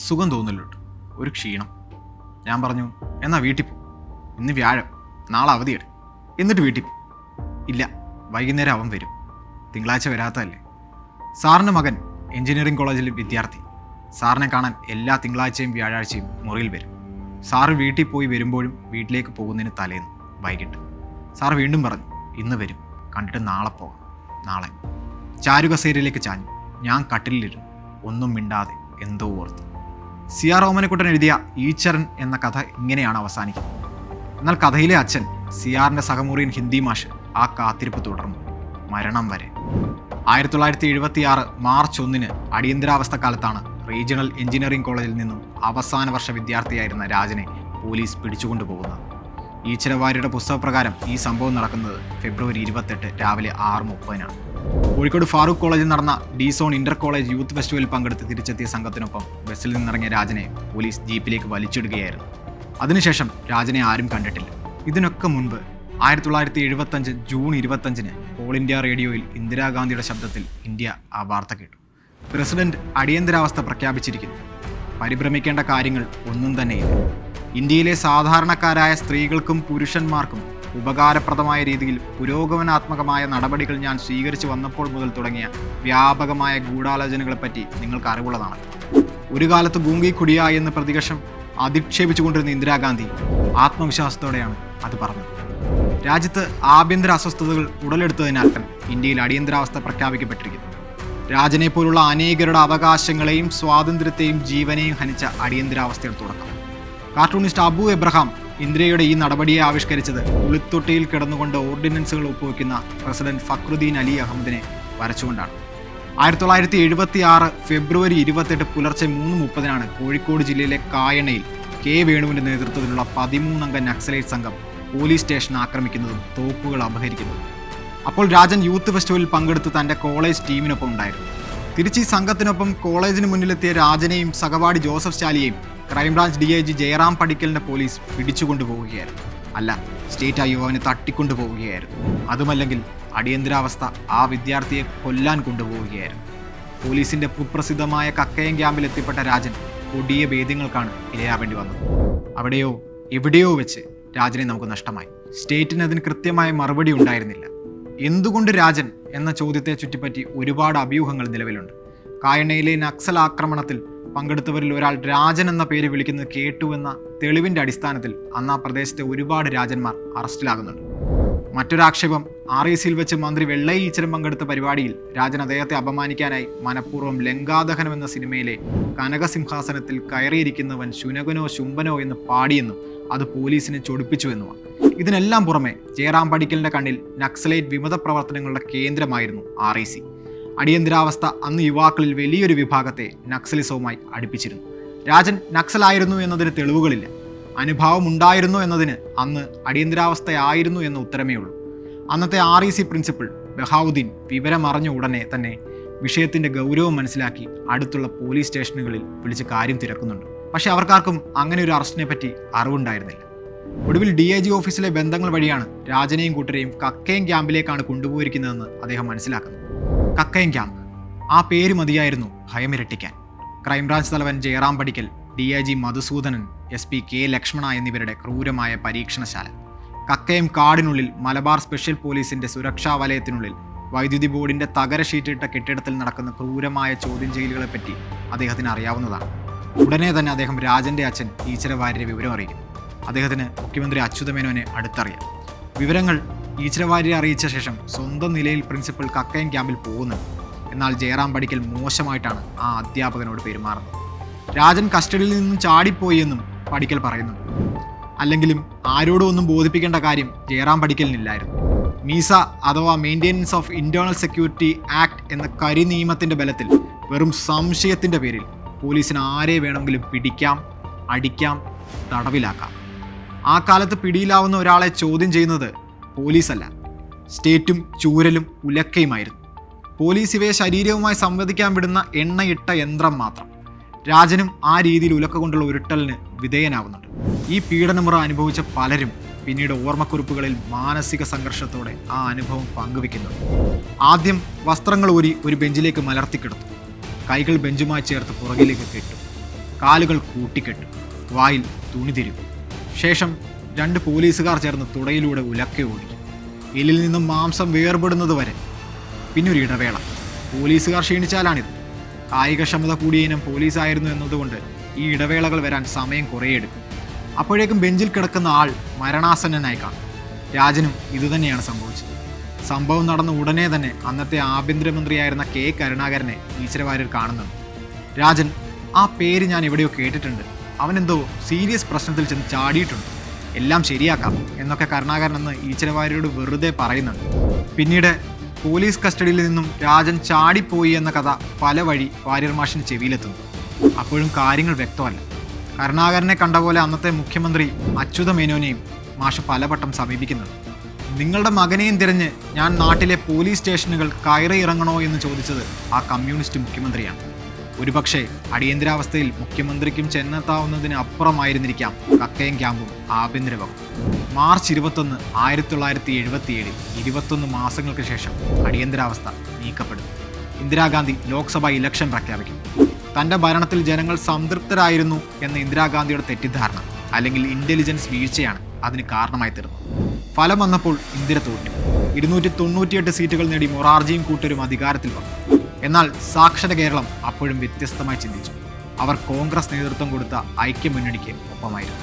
സുഖം തോന്നില്ലോട്ട്, ഒരു ക്ഷീണം. ഞാൻ പറഞ്ഞു, എന്നാ വീട്ടിൽ പോ, ഇന്ന് വ്യാഴം, നാളെ അവധിയെടു, എന്നിട്ട് വീട്ടിൽ പോ. ഇല്ല, വൈകുന്നേരം അവൻ വരും, തിങ്കളാഴ്ച വരാത്തതല്ലേ. സാറിൻ്റെ മകൻ എഞ്ചിനീയറിംഗ് കോളേജിൽ വിദ്യാർത്ഥി. സാറിനെ കാണാൻ എല്ലാ തിങ്കളാഴ്ചയും വ്യാഴാഴ്ചയും മുറിയിൽ വരും. സാറ് വീട്ടിൽ പോയി വരുമ്പോഴും വീട്ടിലേക്ക് പോകുന്നതിന് തലേന്ന് വൈകിട്ട്. സാറ് വീണ്ടും പറഞ്ഞു, ഇന്ന് വരും, കണ്ടിട്ട് നാളെ പോകാം. നാളെ. ചാരുകസേരയിലേക്ക് ചാഞ്ഞു. ഞാൻ കട്ടിലിരുന്നു, ഒന്നും മിണ്ടാതെ എന്തോ ഓർത്ത്. CR ഓമനക്കുട്ടൻ എഴുതിയ ഈച്ചരൻ എന്ന കഥ ഇങ്ങനെയാണ് അവസാനിക്കുന്നത്. എന്നാൽ കഥയിലെ അച്ഛൻ CRന്റെ സഹമുറിയൻ ഹിന്ദി മാഷ് ആ കാത്തിരിപ്പ് തുടർന്നു, മരണം വരെ. 1976 മാർച്ച് 1 അടിയന്തരാവസ്ഥ കാലത്താണ് റീജിയണൽ എഞ്ചിനീയറിംഗ് കോളേജിൽ നിന്നും അവസാന വർഷ വിദ്യാർത്ഥിയായിരുന്ന രാജനെ പോലീസ് പിടിച്ചുകൊണ്ടുപോകുന്നത്. ഈശ്വരവാര്യരുടെ പുസ്തകപ്രകാരം ഈ സംഭവം നടക്കുന്നത് ഫെബ്രുവരി 28 രാവിലെ 6:30 കോഴിക്കോട് ഫാറൂഖ് കോളേജിൽ നടന്ന D-സോൺ ഇന്റർ കോളേജ് യൂത്ത് ഫെസ്റ്റിവലിൽ പങ്കെടുത്ത് തിരിച്ചെത്തിയ സംഘത്തിനൊപ്പം ബസ്സിൽ നിന്നിറങ്ങിയ രാജനെ പോലീസ് ജീപ്പിലേക്ക് വലിച്ചിടുകയായിരുന്നു. അതിനുശേഷം രാജനെ ആരും കണ്ടിട്ടില്ല. ഇതിനൊക്കെ മുൻപ് 1975 ജൂൺ 25 ഓൾ ഇന്ത്യ റേഡിയോയിൽ ഇന്ദിരാഗാന്ധിയുടെ ശബ്ദത്തിൽ ഇന്ത്യ ആ വാർത്ത കേട്ടു. പ്രസിഡന്റ് അടിയന്തരാവസ്ഥ പ്രഖ്യാപിച്ചിരിക്കുന്നു. പരിഭ്രമിക്കേണ്ട കാര്യങ്ങൾ ഒന്നും തന്നെയില്ല. ഇന്ത്യയിലെ സാധാരണക്കാരായ സ്ത്രീകൾക്കും പുരുഷന്മാർക്കും ഉപകാരപ്രദമായ രീതിയിൽ പുരോഗമനാത്മകമായ നടപടികൾ ഞാൻ സ്വീകരിച്ചു വന്നപ്പോൾ മുതൽ തുടങ്ങിയ വ്യാപകമായ ഗൂഢാലോചനകളെപ്പറ്റി നിങ്ങൾക്ക് അറിവുള്ളതാണ്. ഒരു കാലത്ത് ഗൂംഗി കുടിയ എന്ന് പ്രതിപക്ഷം അധിക്ഷേപിച്ചുകൊണ്ടിരുന്ന ഇന്ദിരാഗാന്ധി ആത്മവിശ്വാസത്തോടെയാണ് അത് പറഞ്ഞത്. രാജ്യത്ത് ആഭ്യന്തര അസ്വസ്ഥതകൾ ഉടലെടുത്തതിനാൽ ഇന്ത്യയിൽ അടിയന്തരാവസ്ഥ പ്രഖ്യാപിക്കപ്പെട്ടിരിക്കുന്നു. രാജനെ പോലുള്ള അനേകരുടെ അവകാശങ്ങളെയും സ്വാതന്ത്ര്യത്തെയും ജീവനെയും ഹനിച്ച അടിയന്തരാവസ്ഥയുടെ തുടക്കം. കാർട്ടൂണിസ്റ്റ് അബു എബ്രഹാം ഇന്ദിരയുടെ ഈ നടപടിയെ ആവിഷ്കരിച്ചത് കുളിത്തൊട്ടിയിൽ കിടന്നുകൊണ്ട് ഓർഡിനൻസുകൾ ഒപ്പുവെക്കുന്ന പ്രസിഡന്റ് ഫക്രുദ്ദീൻ അലി അഹമ്മദിനെ വരച്ചുകൊണ്ടാണ്. 1976 ഫെബ്രുവരി 28 പുലർച്ചെ 3:30 കോഴിക്കോട് ജില്ലയിലെ കായണയിൽ K. വേണുവിന്റെ നേതൃത്വത്തിലുള്ള 13 അംഗ നക്സലൈറ്റ് സംഘം പോലീസ് സ്റ്റേഷൻ ആക്രമിക്കുന്നതും തോക്കുകൾ അപഹരിക്കുന്നതും. അപ്പോൾ രാജൻ യൂത്ത് ഫെസ്റ്റിവലിൽ പങ്കെടുത്ത് തൻ്റെ കോളേജ് ടീമിനൊപ്പം ഉണ്ടായിരുന്നു. തിരിച്ച് ഈ സംഘത്തിനൊപ്പം കോളേജിന് മുന്നിലെത്തിയ രാജനെയും സഹപാഠി ജോസഫ് ചാലിയെയും ക്രൈംബ്രാഞ്ച് DIG ജയറാം പടിക്കലിന്റെ പോലീസ് പിടിച്ചുകൊണ്ടുപോവുകയായിരുന്നു. അല്ല, സ്റ്റേറ്റ് IO അവനെ തട്ടിക്കൊണ്ടുപോവുകയായിരുന്നു. അതുമല്ലെങ്കിൽ അടിയന്തരാവസ്ഥ ആ വിദ്യാർത്ഥിയെ കൊല്ലാൻ കൊണ്ടുപോവുകയായിരുന്നു. പോലീസിന്റെ കുപ്രസിദ്ധമായ കക്കയം ക്യാമ്പിൽ എത്തിപ്പെട്ട രാജൻ കൊടിയ ഭേദ്യങ്ങൾക്കാണ് ഇരയാവേണ്ടി വന്നത്. അവിടെയോ എവിടെയോ വെച്ച് രാജനെ നമുക്ക് നഷ്ടമായി. സ്റ്റേറ്റിന് അതിന് കൃത്യമായ മറുപടി ഉണ്ടായിരുന്നില്ല. എന്തുകൊണ്ട് രാജൻ എന്ന ചോദ്യത്തെ ചുറ്റിപ്പറ്റി ഒരുപാട് അഭ്യൂഹങ്ങൾ നിലവിലുണ്ട്. കായണ്ണയിലെ നക്സൽ ആക്രമണത്തിൽ പങ്കെടുത്തവരിൽ ഒരാൾ രാജൻ എന്ന പേര് വിളിക്കുന്നത് കേട്ടുവെന്ന തെളിവിന്റെ അടിസ്ഥാനത്തിൽ അന്ന് ആ പ്രദേശത്തെ ഒരുപാട് രാജന്മാർ അറസ്റ്റിലാകുന്നുണ്ട്. മറ്റൊരാക്ഷേപം RECയിൽ വെച്ച് മന്ത്രി വെള്ളൈ ഈച്ചരം പങ്കെടുത്ത പരിപാടിയിൽ രാജൻ അദ്ദേഹത്തെ അപമാനിക്കാനായി മനഃപൂർവ്വം ലങ്കാദഹനം എന്ന സിനിമയിലെ കനകസിംഹാസനത്തിൽ കയറിയിരിക്കുന്നവൻ ശുനകനോ ശുംഭനോ എന്ന് പാടിയെന്നും അത് പോലീസിനെ ചൊടിപ്പിച്ചുവെന്നുമാണ്. ഇതിനെല്ലാം പുറമെ ജയറാം പടിക്കലിന്റെ കണ്ണിൽ നക്സലൈറ്റ് വിമത പ്രവർത്തനങ്ങളുടെ കേന്ദ്രമായിരുന്നു REC. അടിയന്തരാവസ്ഥ അന്ന് യുവാക്കളിൽ വലിയൊരു വിഭാഗത്തെ നക്സലിസവുമായി അടുപ്പിച്ചിരുന്നു. രാജൻ നക്സലായിരുന്നു എന്നതിന് തെളിവുകളില്ല. അനുഭാവമുണ്ടായിരുന്നു എന്നതിന് അന്ന് അടിയന്തരാവസ്ഥയായിരുന്നു എന്ന ഉത്തരമേ ഉള്ളൂ. അന്നത്തെ REC പ്രിൻസിപ്പൽ ബഹാവുദ്ദീൻ വിവരമറിഞ്ഞ ഉടനെ തന്നെ വിഷയത്തിന്റെ ഗൗരവം മനസ്സിലാക്കി അടുത്തുള്ള പോലീസ് സ്റ്റേഷനുകളിൽ വിളിച്ച് കാര്യം തിരക്കുന്നുണ്ട്. പക്ഷെ അവർക്കാർക്കും അങ്ങനെ ഒരു അറസ്റ്റിനെ പറ്റി അറിവുണ്ടായിരുന്നില്ല. ഒടുവിൽ DIG ഓഫീസിലെ ബന്ധങ്ങൾ വഴിയാണ് രാജനെയും കൂട്ടരെയും കക്കയം ക്യാമ്പിലേക്കാണ് കൊണ്ടുപോയിരിക്കുന്നതെന്ന് അദ്ദേഹം മനസ്സിലാക്കുന്നത്. കക്കയം ക്യാമ്പ്, ആ പേര് മതിയായിരുന്നു ഭയമിരട്ടിക്കാൻ. ക്രൈംബ്രാഞ്ച് തലവൻ ജയറാം പടിക്കൽ, DIG Madhusoodanan, SP K. Lakshmana എന്നിവരുടെ ക്രൂരമായ പരീക്ഷണശാല. കക്കയം കാടിനുള്ളിൽ മലബാർ സ്പെഷ്യൽ പോലീസിന്റെ സുരക്ഷാ വലയത്തിനുള്ളിൽ വൈദ്യുതി ബോർഡിന്റെ തകര ഷീറ്റിട്ട കെട്ടിടത്തിൽ നടക്കുന്ന ക്രൂരമായ ചോദ്യം ചെയ്യലുകളെപ്പറ്റി അദ്ദേഹത്തിന് അറിയാവുന്നതാണ്. ഉടനെ തന്നെ അദ്ദേഹം രാജന്റെ അച്ഛൻ ഈശ്വരവാര്യരെ വിവരം അറിയിക്കും. അദ്ദേഹത്തിന് മുഖ്യമന്ത്രി അച്യുതമേനോനെ അടുത്തറിയാം. വിവരങ്ങൾ ഈശ്വരവാര്യരെ അറിയിച്ച ശേഷം സ്വന്തം നിലയിൽ പ്രിൻസിപ്പൽ കക്കയം ക്യാമ്പിൽ പോകുന്നുണ്ട്. എന്നാൽ ജയറാം പടിക്കൽ മോശമായിട്ടാണ് ആ അധ്യാപകനോട് പെരുമാറുന്നത്. രാജൻ കസ്റ്റഡിയിൽ നിന്നും ചാടിപ്പോയി എന്നും പടിക്കൽ പറയുന്നുണ്ട്. അല്ലെങ്കിലും ആരോടും ഒന്നും ബോധിപ്പിക്കേണ്ട കാര്യം ജയറാം പടിക്കലിനില്ലായിരുന്നു. മീസ അഥവാ maintenance of internal security act എന്ന കരി നിയമത്തിന്റെ ബലത്തിൽ വെറും സംശയത്തിന്റെ പേരിൽ പോലീസിന് ആരെ വേണമെങ്കിലും പിടിക്കാം, അടിക്കാം, തടവിലാക്കാം. ആ കാലത്ത് പിടിയിലാവുന്ന ഒരാളെ ചോദ്യം ചെയ്യുന്നത് പോലീസല്ല, സ്റ്റേറ്റും ചൂരലും ഉലക്കയുമായിരുന്നു. പോലീസ് ഇവയെ ശരീരവുമായി സംവദിക്കാൻ വിടുന്ന എണ്ണയിട്ട യന്ത്രം മാത്രം. രാജനും ആ രീതിയിൽ ഉലക്ക കൊണ്ടുള്ള ഉരുട്ടലിന് വിധേയനാവുന്നുണ്ട്. ഈ പീഡനമുറ അനുഭവിച്ച പലരും പിന്നീട് ഓർമ്മക്കുറിപ്പുകളിൽ മാനസിക സംഘർഷത്തോടെ ആ അനുഭവം പങ്കുവെക്കുന്നുണ്ട്. ആദ്യം വസ്ത്രങ്ങൾ ഊരി ഒരു ബെഞ്ചിലേക്ക് മലർത്തിക്കിടത്തു. കൈകൾ ബെഞ്ചുമായി ചേർത്ത് പുറകിലേക്ക് കെട്ടു. കാലുകൾ കൂട്ടിക്കെട്ടും, വായിൽ തുണി തിരുകും. ശേഷം 2 പോലീസുകാർ ചേർന്ന് തുടയിലൂടെ ഉലക്കെ ഓടിക്കും, എല്ലിൽ നിന്നും മാംസം വേർപെടുന്നത് വരെ. പിന്നെ ഒരു ഇടവേള. പോലീസുകാർ ക്ഷീണിച്ചാലാണിത്. കായികക്ഷമത കൂടിയ ഇനം പോലീസായിരുന്നു എന്നതുകൊണ്ട് ഈ ഇടവേളകൾ വരാൻ സമയം കുറേ എടുക്കും. അപ്പോഴേക്കും ബെഞ്ചിൽ കിടക്കുന്ന ആൾ മരണാസന്നനായി കാണും. രാജനും ഇതുതന്നെയാണ് സംഭവിച്ചത്. സംഭവം നടന്ന ഉടനെ തന്നെ അന്നത്തെ ആഭ്യന്തരമന്ത്രിയായിരുന്ന കെ കരുണാകരനെ ഈശ്വരവാര്യർ കാണുന്നുണ്ട്. രാജൻ, ആ പേര് ഞാൻ എവിടെയോ കേട്ടിട്ടുണ്ട്, അവനെന്തോ സീരിയസ് പ്രശ്നത്തിൽ ചെന്ന് ചാടിയിട്ടുണ്ട്, എല്ലാം ശരിയാക്കാം എന്നൊക്കെ കരുണാകരൻ അന്ന് ഈശ്വരവാര്യരോട് വെറുതെ പറയുന്നുണ്ട്. പിന്നീട് പോലീസ് കസ്റ്റഡിയിൽ നിന്നും രാജൻ ചാടിപ്പോയി എന്ന കഥ പല വഴി വാര്യർ മാഷിന് ചെവിയിലെത്തുന്നു. അപ്പോഴും കാര്യങ്ങൾ വ്യക്തമല്ല. കരുണാകരനെ കണ്ട പോലെ അന്നത്തെ മുഖ്യമന്ത്രി അച്യുത മേനോനെയും മാഷ് പലവട്ടം സമീപിക്കുന്നുണ്ട്. നിങ്ങളുടെ മകനെയും തിരഞ്ഞ് ഞാൻ നാട്ടിലെ പോലീസ് സ്റ്റേഷനുകൾ കയറി ഇറങ്ങണോ എന്ന് ചോദിച്ചത് ആ കമ്മ്യൂണിസ്റ്റ് മുഖ്യമന്ത്രിയാണ്. ഒരുപക്ഷെ അടിയന്തരാവസ്ഥയിൽ മുഖ്യമന്ത്രിക്കും ചെന്നെത്താവുന്നതിന് അപ്പുറമായിരുന്നിരിക്കാം കക്കയം ക്യാമ്പും ആഭ്യന്തര വകുപ്പും. മാർച്ച് 21, 1977 21 മാസങ്ങൾക്ക് ശേഷം അടിയന്തരാവസ്ഥ നീക്കപ്പെടുന്നു. ഇന്ദിരാഗാന്ധി ലോക്സഭാ ഇലക്ഷൻ പ്രഖ്യാപിക്കുന്നു. തൻ്റെ ഭരണത്തിൽ ജനങ്ങൾ സംതൃപ്തരായിരുന്നു എന്ന ഇന്ദിരാഗാന്ധിയുടെ തെറ്റിദ്ധാരണ അല്ലെങ്കിൽ ഇന്റലിജൻസ് വീഴ്ചയാണ് അതിന് കാരണമായി തീർന്നത്. ഫലം വന്നപ്പോൾ ഇന്ദിര തോറ്റു. 298 സീറ്റുകൾ നേടി മൊറാർജിയും കൂട്ടരും അധികാരത്തിൽ വന്നു. എന്നാൽ സാക്ഷര കേരളം അപ്പോഴും വ്യത്യസ്തമായി ചിന്തിച്ചു. അവർ കോൺഗ്രസ് നേതൃത്വം കൊടുത്ത ഐക്യമുന്നണിക്ക് ഒപ്പമായിരുന്നു.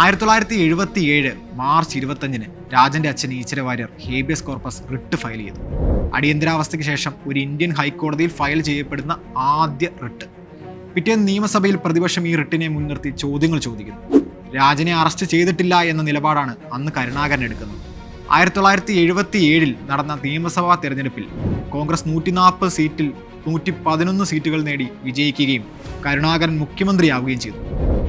1977 മാർച്ച് 25 രാജന്റെ അച്ഛൻ Eswara Warrier habeas corpus writ file ചെയ്തു. അടിയന്തരാവസ്ഥയ്ക്ക് ശേഷം ഒരു ഇന്ത്യൻ ഹൈക്കോടതിയിൽ ഫയൽ ചെയ്യപ്പെടുന്ന ആദ്യ റിട്ട്. പിറ്റേന്ന് നിയമസഭയിൽ പ്രതിപക്ഷം ഈ റിട്ടിനെ മുൻനിർത്തി ചോദ്യങ്ങൾ ചോദിക്കുന്നു. രാജനെ അറസ്റ്റ് ചെയ്തിട്ടില്ല എന്ന നിലപാടാണ് അന്ന് കരുണാകരൻ എടുക്കുന്നത്. 1977 നടന്ന നിയമസഭാ തെരഞ്ഞെടുപ്പിൽ കോൺഗ്രസ് 140 സീറ്റിൽ 111 സീറ്റുകൾ നേടി വിജയിക്കുകയും കരുണാകരൻ മുഖ്യമന്ത്രിയാവുകയും ചെയ്തു.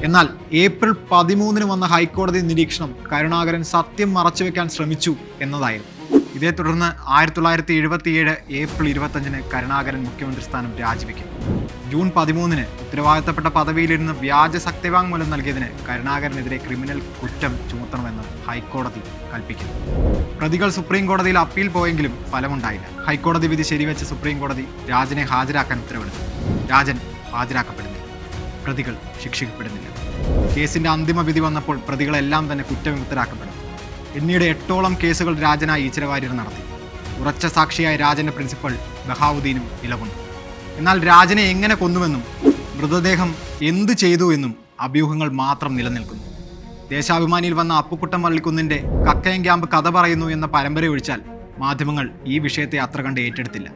എന്നാൽ ഏപ്രിൽ 13 വന്ന ഹൈക്കോടതി നിരീക്ഷണം കരുണാകരൻ സത്യം മറച്ചുവെക്കാൻ ശ്രമിച്ചു എന്നതായിരുന്നു. ഇതേ തുടർന്ന് 1977 ഏപ്രിൽ 25 കരുണാകരൻ മുഖ്യമന്ത്രി സ്ഥാനം രാജിവെക്കും. ജൂൺ 13 ഉത്തരവാദിത്തപ്പെട്ട പദവിയിലിരുന്ന് വ്യാജ സത്യവാങ്മൂലം നൽകിയതിന് കരുണാകരനെതിരെ ക്രിമിനൽ കുറ്റം ചുമത്തണമെന്ന് ഹൈക്കോടതി കൽപ്പിക്കുന്നു. പ്രതികൾ സുപ്രീം കോടതിയിൽ അപ്പീൽ പോയെങ്കിലും ഫലമുണ്ടായില്ല. ഹൈക്കോടതി വിധി ശരിവെച്ച സുപ്രീം കോടതി രാജനെ ഹാജരാക്കാൻ ഉത്തരവിടുന്നു. രാജൻ ഹാജരാക്കപ്പെടുന്നില്ല. പ്രതികൾ ശിക്ഷിക്കപ്പെടുന്നില്ല. കേസിന്റെ അന്തിമ വിധി വന്നപ്പോൾ പ്രതികളെല്ലാം തന്നെ കുറ്റവിമുക്തരാക്കപ്പെടുന്നു. പിന്നീട് 8ഓളം കേസുകൾ രാജനായി ഈശ്വരവാര്യർ നടത്തി. ഉറച്ച സാക്ഷിയായ രാജന്റെ പ്രിൻസിപ്പൽ ബഹാവുദ്ദീനും നിലകൊണ്ടു. എന്നാൽ രാജനെ എങ്ങനെ കൊന്നുവെന്നും മൃതദേഹം എന്തു ചെയ്തു എന്നും അഭ്യൂഹങ്ങൾ മാത്രം നിലനിൽക്കുന്നു. ദേശാഭിമാനിയിൽ വന്ന അപ്പുക്കുട്ടൻ വള്ളിക്കുന്നിന്റെ കക്കയം ക്യാമ്പ് കഥ പറയുന്നു എന്ന പരമ്പര ഒഴിച്ചാൽ മാധ്യമങ്ങൾ ഈ വിഷയത്തെ അത്ര കണ്ട് ഏറ്റെടുത്തില്ല.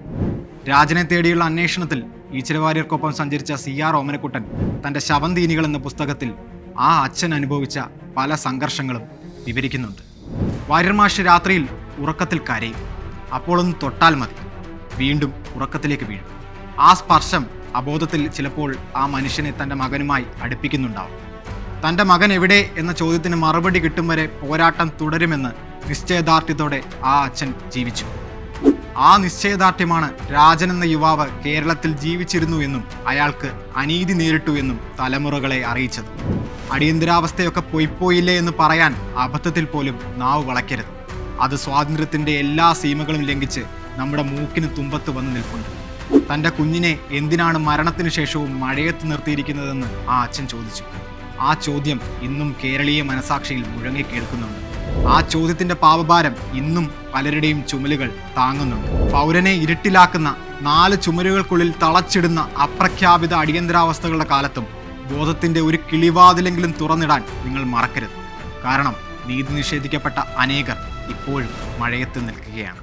രാജനെ തേടിയുള്ള അന്വേഷണത്തിൽ ഈശ്വരവാര്യർക്കൊപ്പം സഞ്ചരിച്ച CR ഓമനക്കുട്ടൻ തൻ്റെ ശവന്തീനികൾ എന്ന പുസ്തകത്തിൽ ആ അച്ഛൻ അനുഭവിച്ച പല സംഘർഷങ്ങളും വിവരിക്കുന്നുണ്ട്. വാര്യർ മാഷ് രാത്രിയിൽ ഉറക്കത്തിൽ കരയും. അപ്പോഴൊന്ന് തൊട്ടാൽ മതി, വീണ്ടും ഉറക്കത്തിലേക്ക് വീഴും. ആ സ്പർശം അബോധത്തിൽ ചിലപ്പോൾ ആ മനുഷ്യനെ തൻ്റെ മകനുമായി അടുപ്പിക്കുന്നുണ്ടാവും. തൻ്റെ മകൻ എവിടെ എന്ന ചോദ്യത്തിന് മറുപടി കിട്ടും വരെ പോരാട്ടം തുടരുമെന്ന് നിശ്ചയദാർഢ്യത്തോടെ ആ അച്ഛൻ ജീവിച്ചു. ആ നിശ്ചയദാർഢ്യമാണ് രാജൻ എന്ന യുവാവ് കേരളത്തിൽ ജീവിച്ചിരുന്നു എന്നും അയാൾക്ക് അനീതി നേരിട്ടു എന്നും തലമുറകളെ അറിയിച്ചത്. അടിയന്തരാവസ്ഥയൊക്കെ പൊയ്പോയില്ലേ എന്ന് പറയാൻ അബദ്ധത്തിൽ പോലും നാവ് വളയ്ക്കരുത്. അത് സ്വാതന്ത്ര്യത്തിൻ്റെ എല്ലാ സീമകളും ലംഘിച്ച് നമ്മുടെ മൂക്കിന് തുമ്പത്ത് വന്ന് നിൽപ്പുണ്ട്. തൻ്റെ കുഞ്ഞിനെ എന്തിനാണ് മരണത്തിന് ശേഷവും മഴയത്ത് നിർത്തിയിരിക്കുന്നതെന്ന് ആ അച്ഛൻ ചോദിച്ചു. ആ ചോദ്യം ഇന്നും കേരളീയ മനസാക്ഷിയിൽ മുഴങ്ങി കേൾക്കുന്നുണ്ട്. ആ ചോദ്യത്തിന്റെ പാപഭാരം ഇന്നും പലരുടെയും ചുമലുകൾ താങ്ങുന്നുണ്ട്. പൗരനെ ഇരുട്ടിലാക്കുന്ന 4 ചുമരുകൾക്കുള്ളിൽ തളച്ചിടുന്ന അപ്രഖ്യാപിത അടിയന്തരാവസ്ഥകളുടെ കാലത്തും ബോധത്തിന്റെ ഒരു കിളിവാതിലെങ്കിലും തുറന്നിടാൻ നിങ്ങൾ മറക്കരുത്. കാരണം നീതി നിഷേധിക്കപ്പെട്ട അനേകർ ഇപ്പോഴും മഴയത്ത് നിൽക്കുകയാണ്.